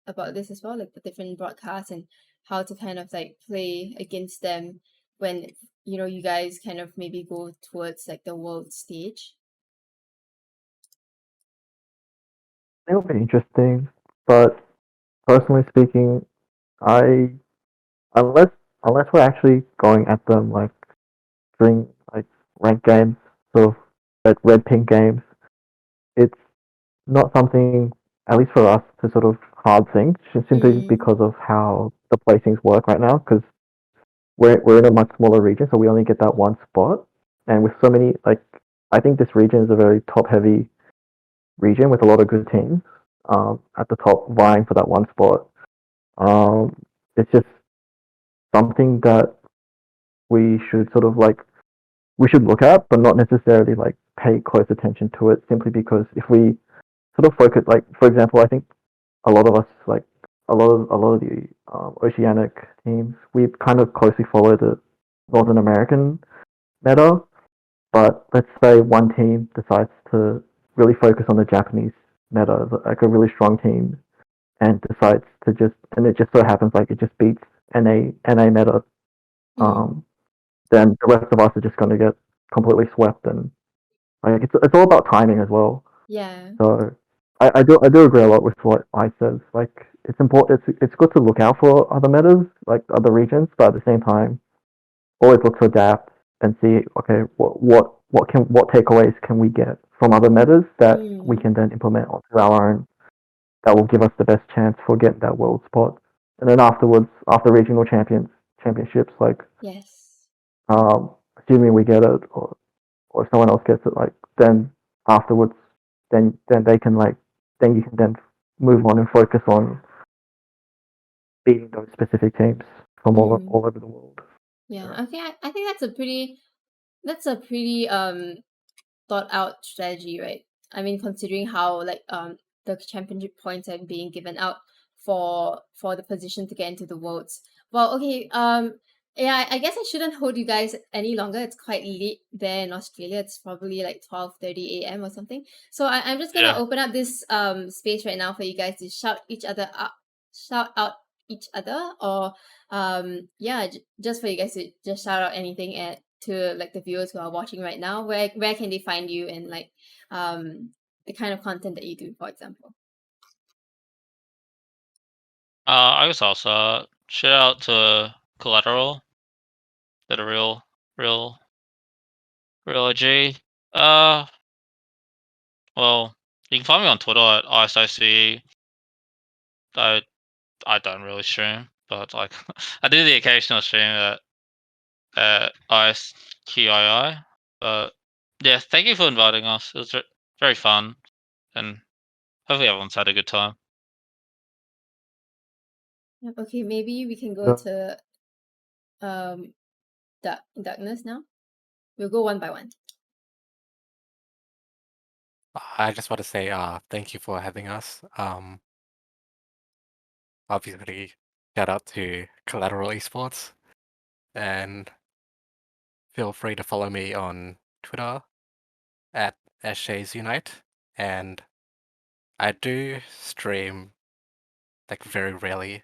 about this as well, like the different broadcasts and how to kind of like play against them when you guys kind of maybe go towards like the world stage? It'll be interesting, but personally speaking, I unless we're actually going at them like during like ranked games, sort of red pink games, it's not something, at least for us, to sort of hard think, just simply because of how the placings work right now. Because we're in a much smaller region, so we only get that one spot, and with so many like, I think this region is a very top heavy region with a lot of good teams at the top vying for that one spot. It's just something that we should sort of like we should look at, but not necessarily like pay close attention to it. Simply because if we sort of focus, like for example, I think a lot of us, like a lot of the oceanic teams, we kind of closely follow the Northern American meta. But let's say one team decides to really focus on the Japanese meta, like a really strong team, and decides to and it just so happens like it just beats NA meta, then the rest of us are just going to get completely swept, and like it's all about timing as well. Yeah. So I do agree a lot with what I says. Like it's important. It's good to look out for other metas, like other regions, but at the same time, always look to adapt and see, okay, what takeaways can we get from other metas that we can then implement onto our own, that will give us the best chance for getting that world spot. And then afterwards, after regional championships, like Yes. assuming we get it, or if someone else gets it, like then afterwards, then they can like then you can then move on and focus on beating those specific teams from all over the world. Yeah. Okay. I think that's a pretty thought out strategy, right? I mean, considering how like the championship points are being given out for the position to get into the worlds. Well, okay. Yeah, I guess I shouldn't hold you guys any longer. It's quite late there in Australia. It's probably like 12:30 a.m. or something. So I'm just gonna open up this space right now for you guys to shout out each other, or yeah, just for you guys to just shout out anything to like the viewers who are watching right now. Where can they find you, and like the kind of content that you do, for example? I guess also shout out to Collateral. They're a real OG. Well, you can find me on Twitter at ISIC. I don't really stream, but like I do the occasional stream at ISQII. But yeah, thank you for inviting us. It was very fun, and hopefully everyone's had a good time. Okay, maybe we can go to Darkness now. We'll go one by one. I just want to say thank you for having us. Obviously, shout out to Collateral Esports, and feel free to follow me on Twitter at @ShaysUnite, and I do stream like very rarely.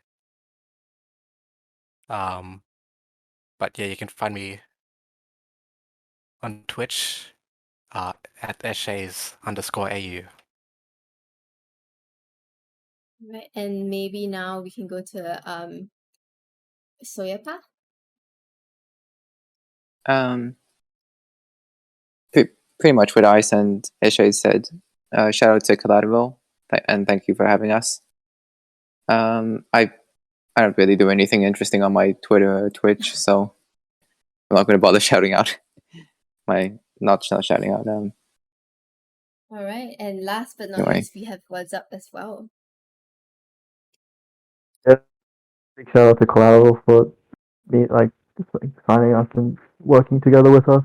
But yeah, you can find me on Twitch at @Shays_AU. Right, and maybe now we can go to Soyapa. Pretty much what Ice and Eshe said. Shout out to Collateral, and thank you for having us. I don't really do anything interesting on my Twitter or Twitch, so I'm not going to bother shouting out. Not shouting out. All right, and last but not Anyway. least, we have What's Up as well. Yeah, big shout out to Collateral for just signing us and working together with us.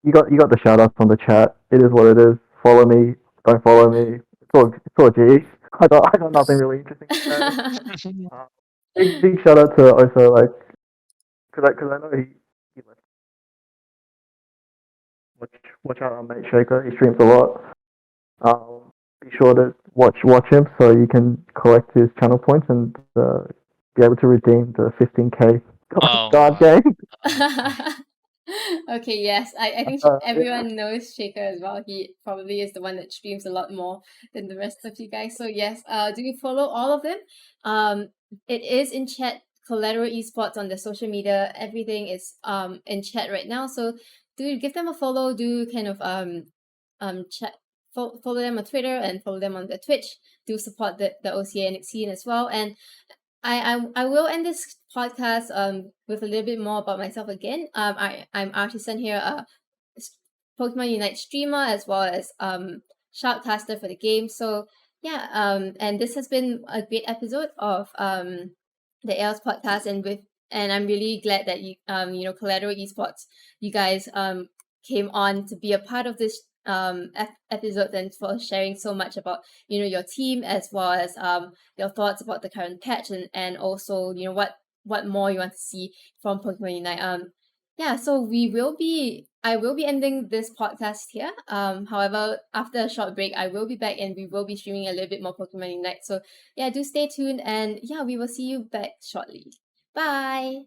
You got the shout outs on the chat. It is what it is. Follow me, don't follow me. It's all G. I got nothing really interesting to say. Big shout out to also like because I know he watch out our mate Shaker. He streams a lot. Be sure to watch him so you can collect his channel points and be able to redeem the 15k guard game. Okay, yes, I think everyone knows Shaker as well. He probably is the one that streams a lot more than the rest of you guys. So yes, do you follow all of them? it is in chat. Collateral Esports on the social media, everything is in chat right now. So do give them a follow. Do kind of chat. Follow them on Twitter and follow them on the Twitch. Do support the OCE scene as well. And I will end this podcast with a little bit more about myself again. I'm Artisan here, Pokemon Unite streamer as well as shoutcaster for the game. So yeah, and this has been a great episode of the Aeos podcast, and I'm really glad that you Collateral Esports, you guys came on to be a part of this episode, and for sharing so much about your team as well as your thoughts about the current patch, and also what more you want to see from Pokemon Unite. Yeah, so I will be ending this podcast here. However, after a short break, I will be back and we will be streaming a little bit more Pokemon Unite. So yeah, do stay tuned, and yeah, we will see you back shortly. Bye.